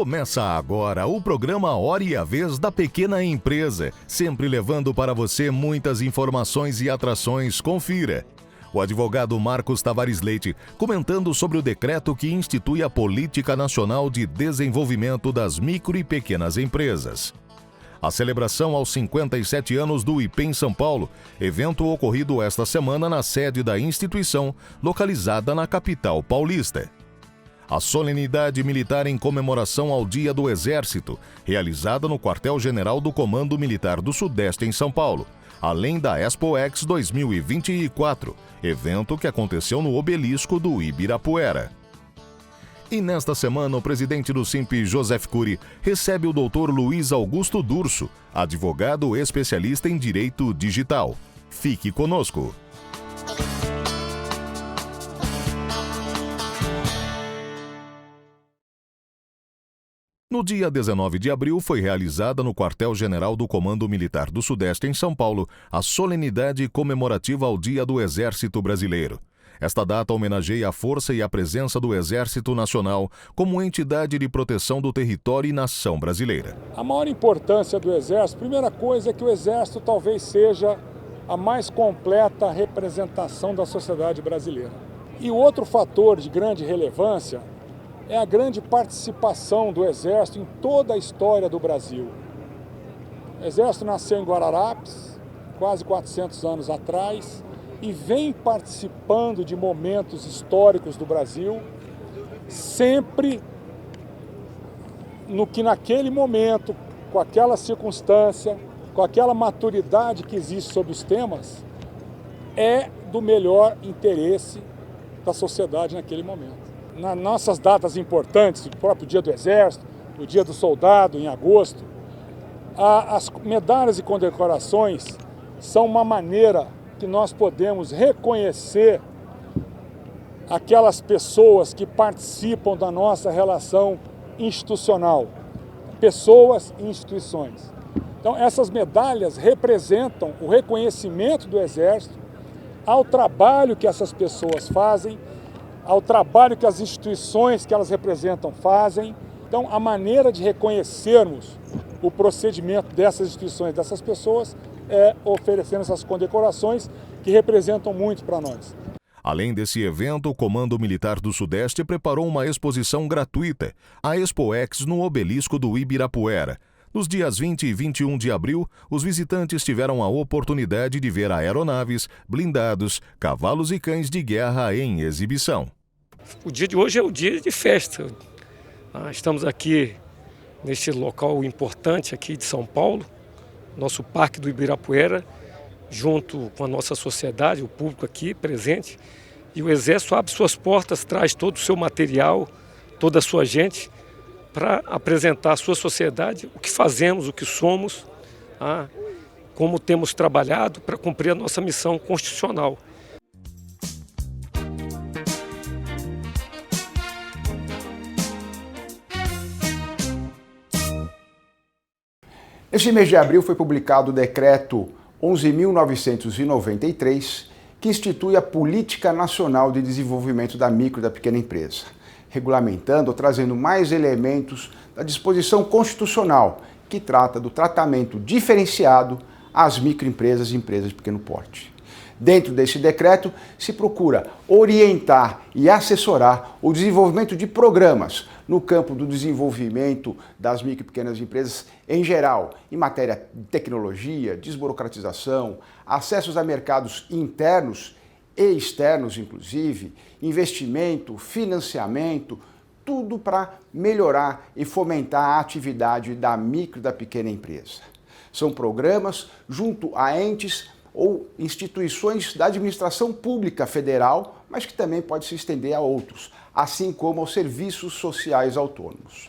Começa agora o programa Hora e a Vez da Pequena Empresa, sempre levando para você muitas informações e atrações. Confira. O advogado Marcos Tavares Leite comentando sobre o decreto que institui a Política Nacional de Desenvolvimento das Micro e Pequenas Empresas. A celebração aos 57 anos do IPEM São Paulo, evento ocorrido esta semana na sede da instituição, localizada na capital paulista. A solenidade militar em comemoração ao Dia do Exército, realizada no Quartel-General do Comando Militar do Sudeste em São Paulo, além da ExpoEx 2024, evento que aconteceu no Obelisco do Ibirapuera. E nesta semana, o presidente do SINP, Joseph Cury, recebe o Dr. Luiz Augusto Durso, advogado especialista em Direito Digital. Fique conosco. No dia 19 de abril, foi realizada no Quartel-General do Comando Militar do Sudeste, em São Paulo, a solenidade comemorativa ao Dia do Exército Brasileiro. Esta data homenageia a força e a presença do Exército Nacional como entidade de proteção do território e nação brasileira. A maior importância do Exército, primeira coisa é que o Exército talvez seja a mais completa representação da sociedade brasileira. E o outro fator de grande relevância é a grande participação do Exército em toda a história do Brasil. O Exército nasceu em Guararapes, quase 400 anos atrás, e vem participando de momentos históricos do Brasil, sempre no que naquele momento, com aquela circunstância, com aquela maturidade que existe sobre os temas, é do melhor interesse da sociedade naquele momento. Nas nossas datas importantes, o próprio Dia do Exército, o Dia do Soldado, em agosto, as medalhas e condecorações são uma maneira que nós podemos reconhecer aquelas pessoas que participam da nossa relação institucional, pessoas e instituições. Então, essas medalhas representam o reconhecimento do Exército ao trabalho que essas pessoas fazem, ao trabalho que as instituições que elas representam fazem. Então, a maneira de reconhecermos o procedimento dessas instituições, dessas pessoas, é oferecendo essas condecorações que representam muito para nós. Além desse evento, o Comando Militar do Sudeste preparou uma exposição gratuita, a ExpoEx no Obelisco do Ibirapuera. Nos dias 20 e 21 de abril, os visitantes tiveram a oportunidade de ver aeronaves, blindados, cavalos e cães de guerra em exibição. O dia de hoje é o dia de festa. Estamos aqui neste local importante aqui de São Paulo, nosso Parque do Ibirapuera, junto com a nossa sociedade, o público aqui presente. E o Exército abre suas portas, traz todo o seu material, toda a sua gente, para apresentar à sua sociedade o que fazemos, o que somos, como temos trabalhado para cumprir a nossa missão constitucional. Neste mês de abril foi publicado o Decreto 11.993, que institui a Política Nacional de Desenvolvimento da Micro e da Pequena Empresa, regulamentando ou trazendo mais elementos da disposição constitucional que trata do tratamento diferenciado às microempresas e empresas de pequeno porte. Dentro desse decreto, se procura orientar e assessorar o desenvolvimento de programas no campo do desenvolvimento das micro e pequenas empresas em geral, em matéria de tecnologia, desburocratização, acessos a mercados internos e externos, inclusive, investimento, financiamento, tudo para melhorar e fomentar a atividade da micro e da pequena empresa. São programas junto a entes ou instituições da administração pública federal, mas que também pode se estender a outros, assim como aos serviços sociais autônomos.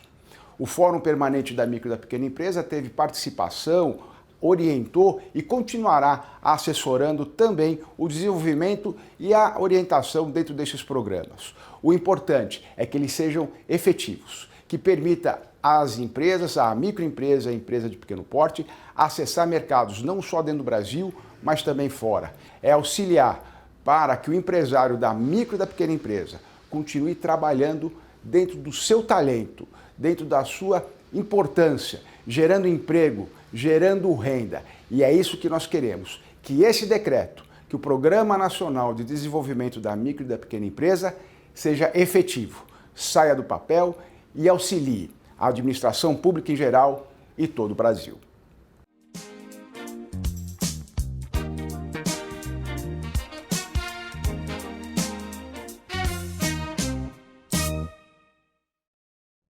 O Fórum Permanente da Micro e da Pequena Empresa teve participação, orientou e continuará assessorando também o desenvolvimento e a orientação dentro desses programas. O importante é que eles sejam efetivos, que permita às empresas, à microempresa, à empresa de pequeno porte, acessar mercados não só dentro do Brasil, mas também fora. É auxiliar para que o empresário da micro e da pequena empresa continue trabalhando dentro do seu talento, dentro da sua importância, gerando emprego, gerando renda. E é isso que nós queremos, que esse decreto, que o Programa Nacional de Desenvolvimento da Micro e da Pequena Empresa seja efetivo, saia do papel e auxilie a administração pública em geral e todo o Brasil.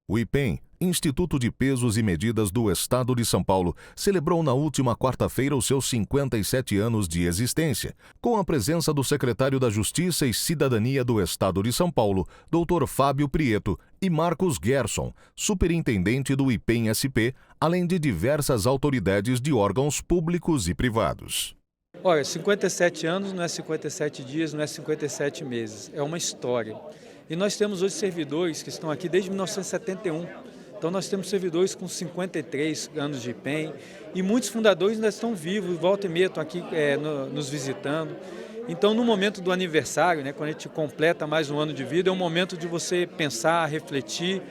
O IPEM, Instituto de Pesos e Medidas do Estado de São Paulo, celebrou na última quarta-feira os seus 57 anos de existência, com a presença do secretário da Justiça e Cidadania do Estado de São Paulo, Dr. Fábio Prieto, e Marcos Gerson, superintendente do IPEM-SP, além de diversas autoridades de órgãos públicos e privados. Olha, 57 anos não é 57 dias, não é 57 meses, é uma história. E nós temos hoje servidores que estão aqui desde 1971. Então nós temos servidores com 53 anos de IPEM e muitos fundadores ainda estão vivos, volta e meia estão aqui nos visitando. Então no momento do aniversário, quando a gente completa mais um ano de vida, é um momento de você pensar, refletir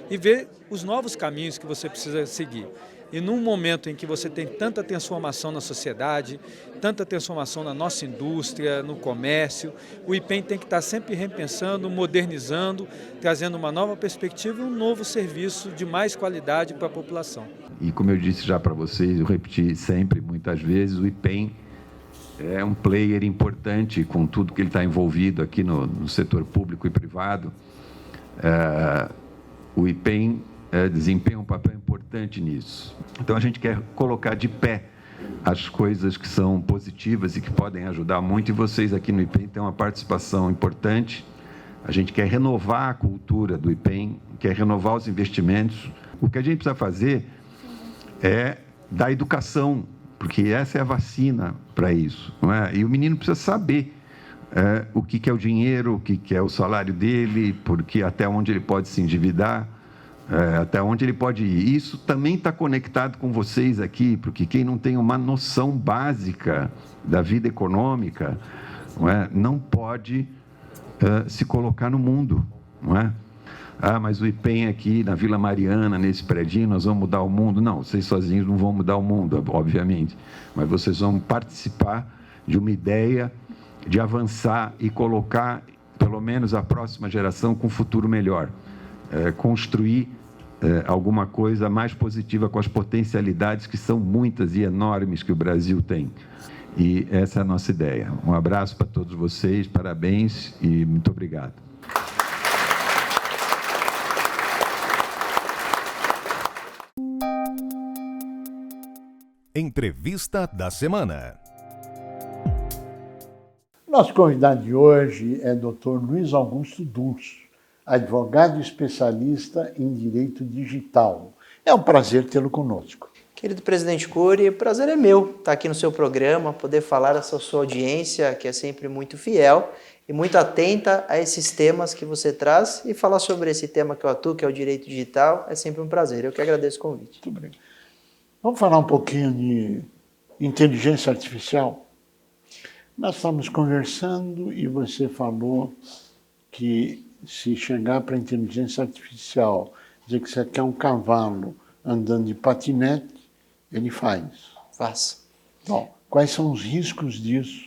e ver os novos caminhos que você precisa seguir. E num momento em que você tem tanta transformação na sociedade, tanta transformação na nossa indústria, no comércio, o IPEM tem que estar sempre repensando, modernizando, trazendo uma nova perspectiva e um novo serviço de mais qualidade para a população. E como eu disse já para vocês, eu repeti sempre, muitas vezes, o IPEM é um player importante com tudo que ele está envolvido aqui no setor público e privado. O IPEM desempenha um papel importante nisso. Então, a gente quer colocar de pé as coisas que são positivas e que podem ajudar muito, e vocês aqui no IPEM têm uma participação importante. A gente quer renovar a cultura do IPEM, quer renovar os investimentos. O que a gente precisa fazer é dar educação, porque essa é a vacina para isso, não é? E o menino precisa saber o que é o dinheiro, o que é o salário dele, porque até onde ele pode se endividar, até onde ele pode ir. Isso também está conectado com vocês aqui, porque quem não tem uma noção básica da vida econômica, não pode se colocar no mundo, não é? Mas o IPEM aqui na Vila Mariana, nesse predinho, nós vamos mudar o mundo. Não, vocês sozinhos não vão mudar o mundo, obviamente, mas vocês vão participar de uma ideia de avançar e colocar, pelo menos, a próxima geração com um futuro melhor. Construir alguma coisa mais positiva com as potencialidades que são muitas e enormes que o Brasil tem. E essa é a nossa ideia. Um abraço para todos vocês, parabéns e muito obrigado. Entrevista da semana. Nosso convidado de hoje é Dr. Luiz Augusto Dulce, advogado especialista em direito digital. É um prazer tê-lo conosco. Querido presidente Cury, o prazer é meu estar aqui no seu programa, poder falar dessa sua audiência, que é sempre muito fiel e muito atenta a esses temas que você traz, e falar sobre esse tema que eu atuo, que é o direito digital, é sempre um prazer. Eu que agradeço o convite. Muito bem. Vamos falar um pouquinho de inteligência artificial? Nós estamos conversando e você falou que se chegar para a inteligência artificial, dizer que você quer um cavalo andando de patinete, ele faz. Faz. Bom, quais são os riscos disso,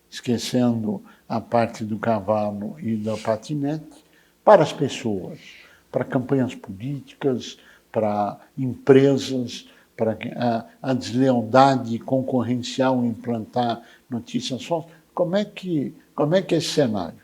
esquecendo a parte do cavalo e da patinete, para as pessoas, para campanhas políticas, para empresas, para a deslealdade concorrencial em implantar notícias falsas? Como é que é esse cenário?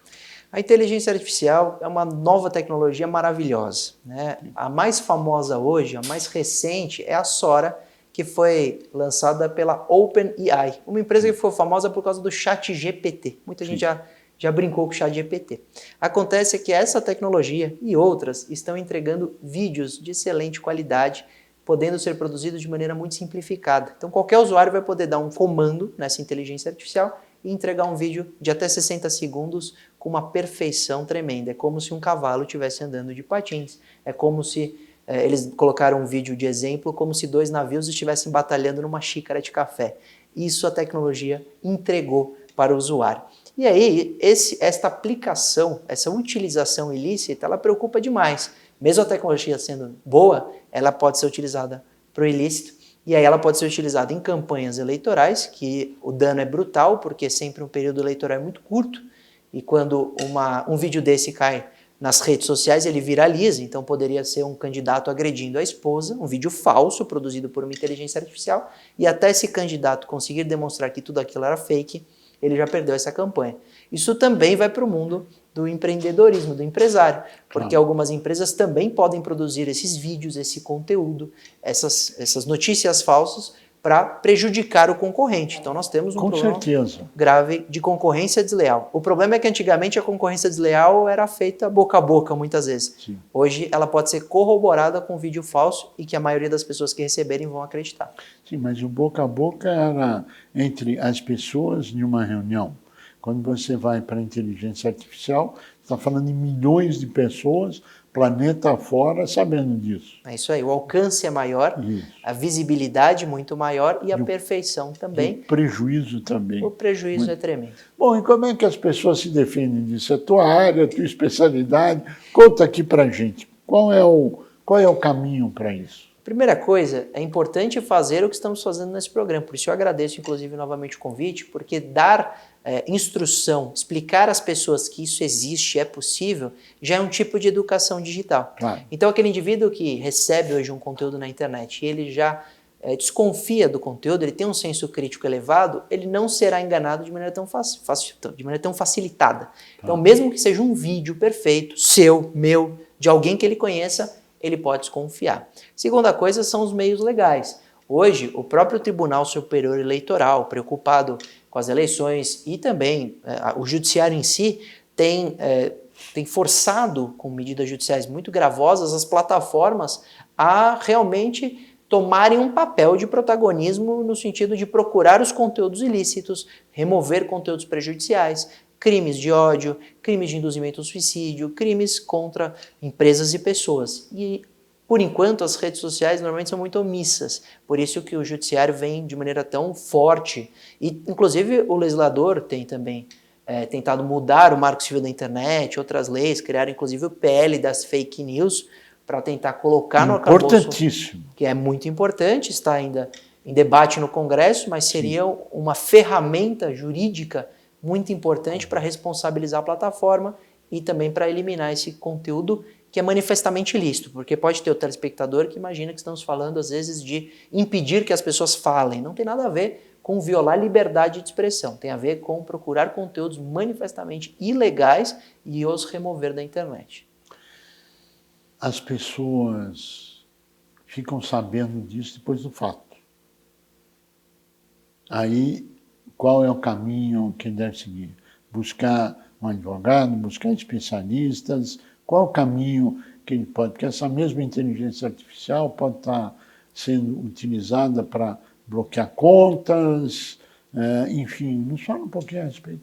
A inteligência artificial é uma nova tecnologia maravilhosa, né? A mais famosa hoje, a mais recente, é a Sora, que foi lançada pela OpenAI, uma empresa que ficou famosa por causa do ChatGPT. Muita gente já brincou com o ChatGPT. Acontece que essa tecnologia e outras estão entregando vídeos de excelente qualidade, podendo ser produzidos de maneira muito simplificada. Então qualquer usuário vai poder dar um comando nessa inteligência artificial e entregar um vídeo de até 60 segundos com uma perfeição tremenda. É como se um cavalo estivesse andando de patins. É como se eles colocaram um vídeo de exemplo, como se dois navios estivessem batalhando numa xícara de café. Isso a tecnologia entregou para o usuário. E aí, esta aplicação, essa utilização ilícita, ela preocupa demais. Mesmo a tecnologia sendo boa, ela pode ser utilizada para o ilícito, e aí ela pode ser utilizada em campanhas eleitorais, que o dano é brutal, porque sempre um período eleitoral é muito curto, e quando um vídeo desse cai nas redes sociais, ele viraliza, então poderia ser um candidato agredindo a esposa, um vídeo falso produzido por uma inteligência artificial, e até esse candidato conseguir demonstrar que tudo aquilo era fake, ele já perdeu essa campanha. Isso também vai para o mundo do empreendedorismo, do empresário, porque algumas empresas também podem produzir esses vídeos, esse conteúdo, essas notícias falsas para prejudicar o concorrente. Então nós temos um problema grave de concorrência desleal. O problema é que antigamente a concorrência desleal era feita boca a boca muitas vezes. Sim. Hoje ela pode ser corroborada com vídeo falso e que a maioria das pessoas que receberem vão acreditar. Sim, mas o boca a boca era entre as pessoas em uma reunião. Quando você vai para a inteligência artificial, você está falando em milhões de pessoas, planeta fora, sabendo disso. É isso aí, o alcance é maior, a visibilidade muito maior e a perfeição também. O prejuízo também. O prejuízo é tremendo. Bom, e como é que as pessoas se defendem disso? É tua área, a tua especialidade. Conta aqui pra gente. Qual é o caminho para isso? Primeira coisa, é importante fazer o que estamos fazendo nesse programa. Por isso eu agradeço, inclusive, novamente o convite, porque dar instrução, explicar às pessoas que isso existe, é possível, já é um tipo de educação digital. Claro. Então, aquele indivíduo que recebe hoje um conteúdo na internet e ele já desconfia do conteúdo, ele tem um senso crítico elevado, ele não será enganado de maneira tão facilitada. Então, mesmo que seja um vídeo perfeito, seu, meu, de alguém que ele conheça, ele pode desconfiar. Segunda coisa são os meios legais. Hoje, o próprio Tribunal Superior Eleitoral, preocupado com as eleições e também o judiciário em si, tem forçado, com medidas judiciais muito gravosas, as plataformas a realmente tomarem um papel de protagonismo no sentido de procurar os conteúdos ilícitos, remover conteúdos prejudiciais, crimes de ódio, crimes de induzimento ao suicídio, crimes contra empresas e pessoas. E, por enquanto, as redes sociais normalmente são muito omissas. Por isso que o judiciário vem de maneira tão forte. E, inclusive, o legislador tem também tentado mudar o Marco Civil da Internet, outras leis, criar inclusive o PL das fake news, para tentar colocar no arcabouço, que é muito importante, está ainda em debate no Congresso, mas seria uma ferramenta jurídica muito importante para responsabilizar a plataforma e também para eliminar esse conteúdo que é manifestamente ilícito, porque pode ter o telespectador que imagina que estamos falando às vezes de impedir que as pessoas falem. Não tem nada a ver com violar liberdade de expressão, tem a ver com procurar conteúdos manifestamente ilegais e os remover da internet. As pessoas ficam sabendo disso depois do fato. Aí, qual é o caminho que deve seguir? Buscar um advogado, buscar especialistas? Qual é o caminho que ele pode? Porque essa mesma inteligência artificial pode estar sendo utilizada para bloquear contas, enfim, nos fala um pouquinho a respeito.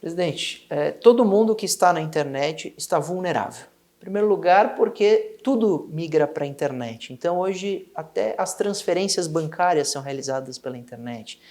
Presidente, todo mundo que está na internet está vulnerável. Em primeiro lugar, porque tudo migra para a internet. Então, hoje, até as transferências bancárias são realizadas pela internet.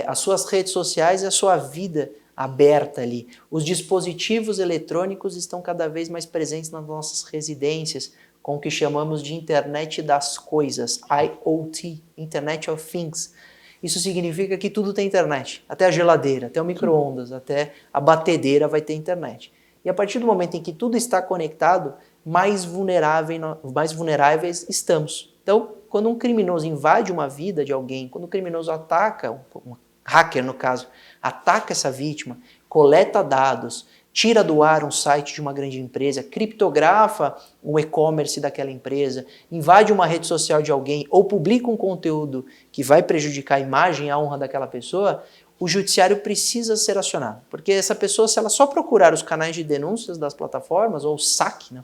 As suas redes sociais e a sua vida aberta ali. Os dispositivos eletrônicos estão cada vez mais presentes nas nossas residências, com o que chamamos de Internet das Coisas, IoT, Internet of Things. Isso significa que tudo tem internet, até a geladeira, até o micro-ondas, até a batedeira vai ter internet. E a partir do momento em que tudo está conectado, mais vulneráveis estamos. Então, quando um criminoso invade uma vida de alguém, quando um criminoso ataca, um hacker no caso, ataca essa vítima, coleta dados, tira do ar um site de uma grande empresa, criptografa o e-commerce daquela empresa, invade uma rede social de alguém ou publica um conteúdo que vai prejudicar a imagem e a honra daquela pessoa, o judiciário precisa ser acionado. Porque essa pessoa, se ela só procurar os canais de denúncias das plataformas, ou o SAC, né,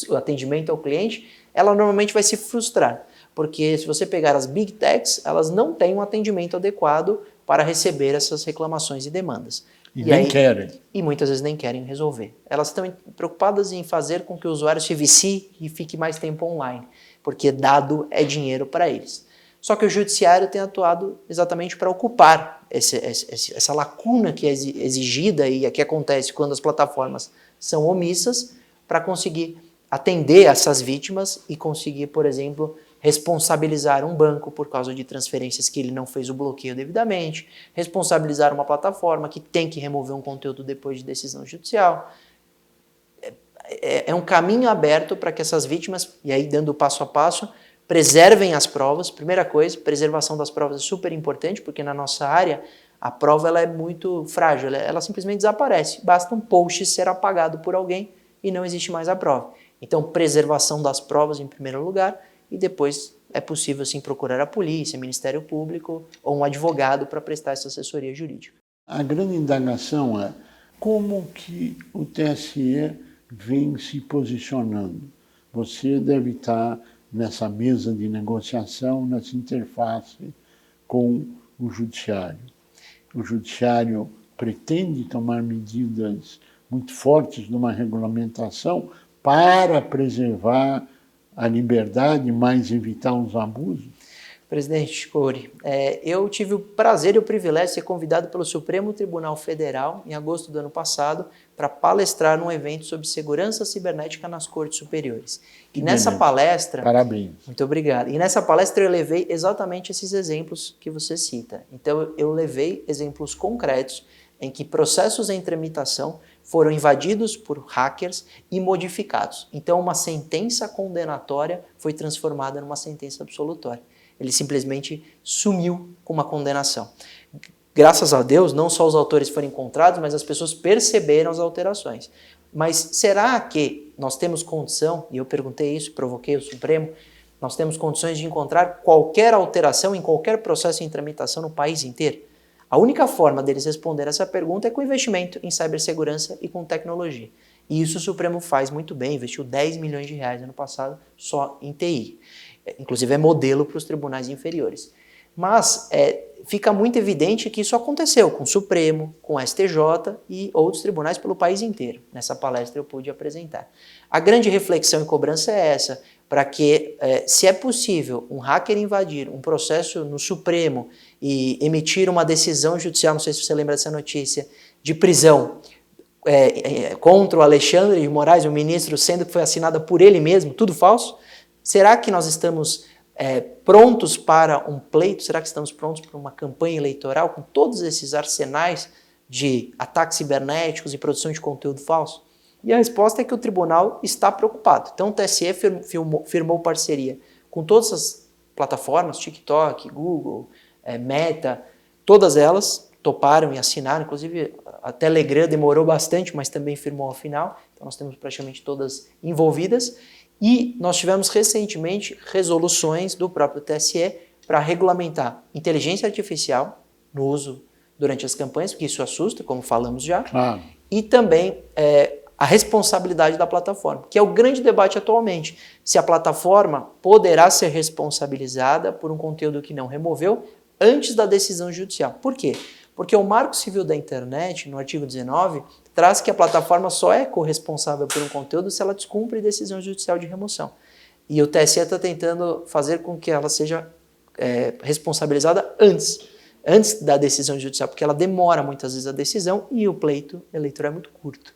o atendimento ao cliente, ela normalmente vai se frustrar. Porque se você pegar as Big Techs, elas não têm um atendimento adequado para receber essas reclamações e demandas. E nem querem. E muitas vezes nem querem resolver. Elas estão preocupadas em fazer com que o usuário se vicie e fique mais tempo online, porque dado é dinheiro para eles. Só que o judiciário tem atuado exatamente para ocupar essa lacuna que é exigida e que acontece quando as plataformas são omissas, para conseguir atender essas vítimas e conseguir, por exemplo, responsabilizar um banco por causa de transferências que ele não fez o bloqueio devidamente, responsabilizar uma plataforma que tem que remover um conteúdo depois de decisão judicial. É um caminho aberto para que essas vítimas, e aí dando passo a passo, preservem as provas. Primeira coisa, preservação das provas é super importante, porque na nossa área a prova ela é muito frágil, ela simplesmente desaparece. Basta um post ser apagado por alguém e não existe mais a prova. Então, preservação das provas em primeiro lugar, e depois é possível sim procurar a polícia, Ministério Público ou um advogado para prestar essa assessoria jurídica. A grande indagação é como que o TSE vem se posicionando. Você deve estar nessa mesa de negociação, nessa interface com o Judiciário. O Judiciário pretende tomar medidas muito fortes numa regulamentação para preservar a liberdade, mas evitar os abusos? Presidente Cori, eu tive o prazer e o privilégio de ser convidado pelo Supremo Tribunal Federal, em agosto do ano passado, para palestrar num evento sobre segurança cibernética nas Cortes Superiores. E nessa palestra... Parabéns. Muito obrigado. E nessa palestra eu levei exatamente esses exemplos que você cita. Então eu levei exemplos concretos em que processos em tramitação foram invadidos por hackers e modificados. Então uma sentença condenatória foi transformada numa sentença absolutória. Ele simplesmente sumiu com uma condenação. Graças a Deus, não só os autores foram encontrados, mas as pessoas perceberam as alterações. Mas será que nós temos condição, e eu perguntei isso, provoquei o Supremo, nós temos condições de encontrar qualquer alteração em qualquer processo em tramitação no país inteiro? A única forma deles responder essa pergunta é com investimento em cibersegurança e com tecnologia. E isso o Supremo faz muito bem, investiu 10 milhões de reais ano passado só em TI. Inclusive é modelo para os tribunais inferiores. Mas fica muito evidente que isso aconteceu com o Supremo, com o STJ e outros tribunais pelo país inteiro. Nessa palestra eu pude apresentar. A grande reflexão e cobrança é essa, para que, se é possível um hacker invadir um processo no Supremo e emitir uma decisão judicial, não sei se você lembra dessa notícia, de prisão contra o Alexandre de Moraes, o ministro, sendo que foi assinada por ele mesmo, tudo falso, será que nós estamos prontos para um pleito? Será que estamos prontos para uma campanha eleitoral com todos esses arsenais de ataques cibernéticos e produção de conteúdo falso? E a resposta é que o tribunal está preocupado. Então o TSE firmou parceria com todas as plataformas, TikTok, Google, Meta, todas elas toparam e assinaram, inclusive a Telegram demorou bastante, mas também firmou ao final, então nós temos praticamente todas envolvidas. E nós tivemos recentemente resoluções do próprio TSE para regulamentar inteligência artificial no uso durante as campanhas, porque isso assusta, como falamos já, e também a responsabilidade da plataforma, que é o grande debate atualmente. Se a plataforma poderá ser responsabilizada por um conteúdo que não removeu antes da decisão judicial. Por quê? Porque o Marco Civil da Internet, no artigo 19, traz que a plataforma só é corresponsável por um conteúdo se ela descumpre decisão judicial de remoção. E o TSE está tentando fazer com que ela seja responsabilizada antes da decisão judicial, porque ela demora muitas vezes a decisão e o pleito eleitoral é muito curto.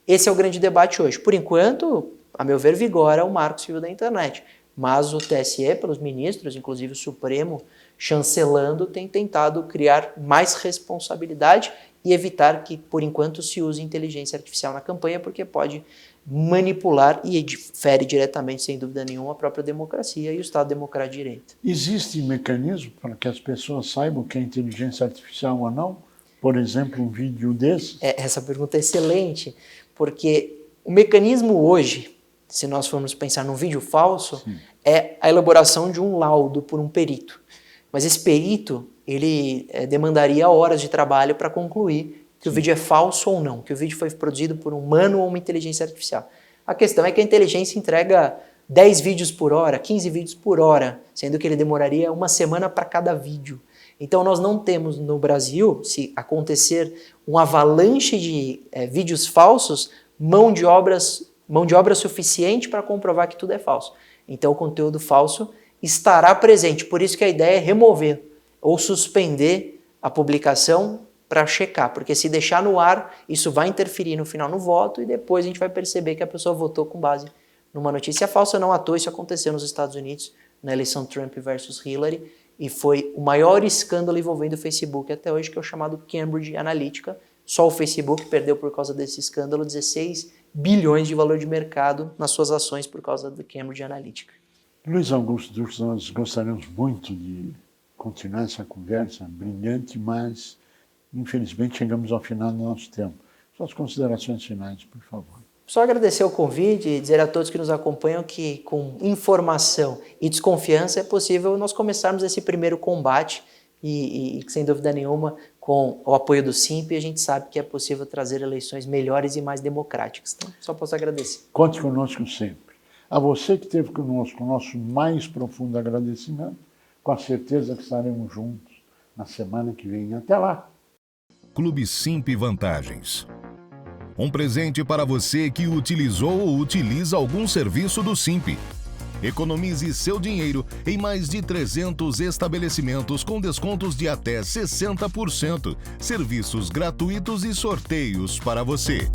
Esse é o grande debate hoje. Por enquanto, a meu ver, vigora o Marco Civil da Internet, mas o TSE, pelos ministros, inclusive o Supremo, chancelando, tem tentado criar mais responsabilidade e evitar que, por enquanto, se use inteligência artificial na campanha, porque pode manipular e fere diretamente, sem dúvida nenhuma, a própria democracia e o Estado Democrático de Direito. Existe mecanismo para que as pessoas saibam que é inteligência artificial ou não? Por exemplo, um vídeo desses? Essa pergunta é excelente, porque o mecanismo hoje, se nós formos pensar num vídeo falso, é a elaboração de um laudo por um perito. Mas esse perito, ele demandaria horas de trabalho para concluir que o vídeo é falso ou não, que o vídeo foi produzido por um humano ou uma inteligência artificial. A questão é que a inteligência entrega 10 vídeos por hora, 15 vídeos por hora, sendo que ele demoraria uma semana para cada vídeo. Então nós não temos no Brasil, se acontecer um avalanche de vídeos falsos, mão de obra suficiente para comprovar que tudo é falso. Então o conteúdo falso estará presente, por isso que a ideia é remover ou suspender a publicação para checar, porque se deixar no ar, isso vai interferir no final no voto e depois a gente vai perceber que a pessoa votou com base numa notícia falsa. Não à toa, isso aconteceu nos Estados Unidos, na eleição Trump versus Hillary, e foi o maior escândalo envolvendo o Facebook até hoje, que é o chamado Cambridge Analytica. Só o Facebook perdeu por causa desse escândalo 16 bilhões de valor de mercado nas suas ações por causa do Cambridge Analytica. Luiz Augusto, nós gostaríamos muito de continuar essa conversa brilhante, mas infelizmente chegamos ao final do nosso tempo. Suas considerações finais, por favor. Só agradecer o convite e dizer a todos que nos acompanham que com informação e desconfiança é possível nós começarmos esse primeiro combate e sem dúvida nenhuma, com o apoio do SINP, a gente sabe que é possível trazer eleições melhores e mais democráticas. Então, só posso agradecer. Conte conosco sempre. A você que esteve conosco, o nosso mais profundo agradecimento, com a certeza que estaremos juntos na semana que vem. Até lá! Clube SINP Vantagens. Um presente para você que utilizou ou utiliza algum serviço do SINP. Economize seu dinheiro em mais de 300 estabelecimentos com descontos de até 60%, serviços gratuitos e sorteios para você.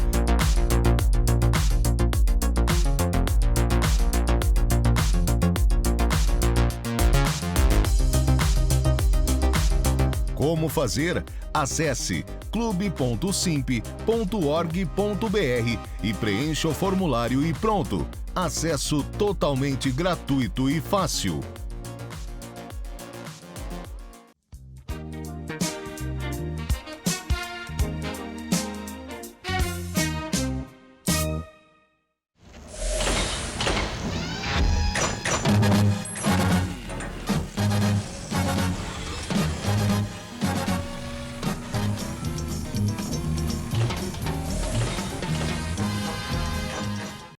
Como fazer? Acesse clube.simp.org.br e preencha o formulário e pronto. Acesso totalmente gratuito e fácil.